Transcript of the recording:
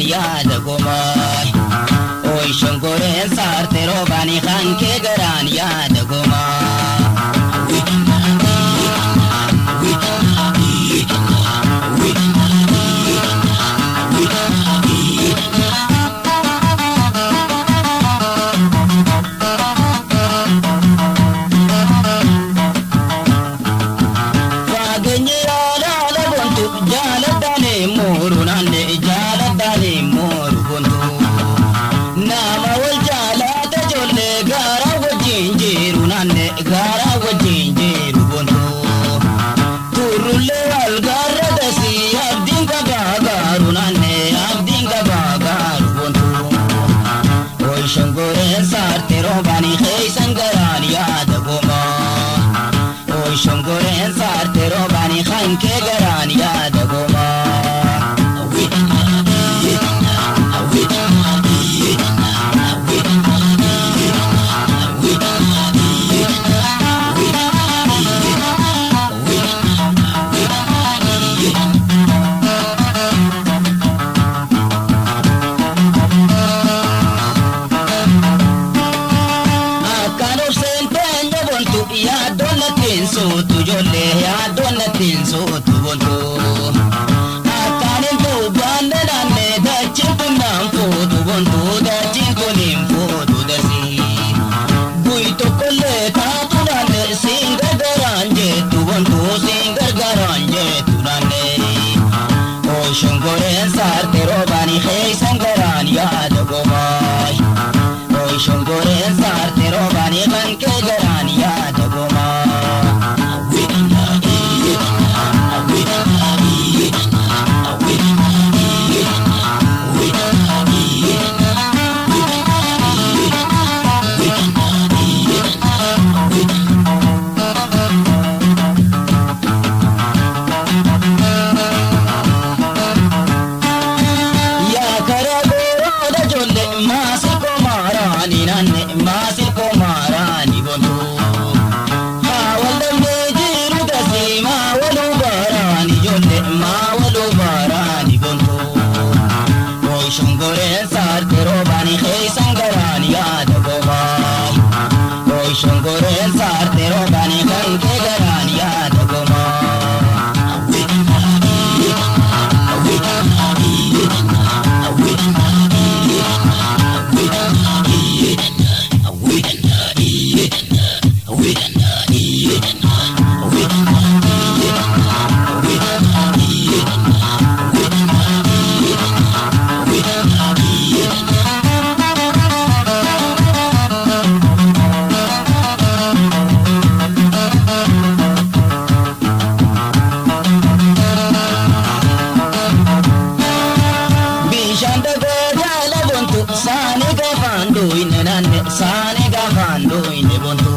garaan yaada gomaay oy shongoreen saarte roobani hanke garaan yaada gomaay shongoreen saarte roobani khaysan garaan yaada gomaay oy shongoreen saarte roobani hanke garaan yaada sotu jolle ya donatin sotu bonto akanin to bande danne da chimpum nam fotu bonto da chinkolim fotu dasi buito kolle ta tunane singar garanje tu bonto singar garanje tunane o shongoreen saarte roobani khaysan garaan yaada gomaay o shongoreen saarte roobani hanke garaan yaada gomaay masil ko marani bonto ma wala mejiru dasi ma walu barani jolle ma walu barani bonto oy shongoreen saarte roobani khaysan garaan yaada gomaay oy shongoreen saarte roobani hanke garaan yaada gomaay sane gafando ine bonto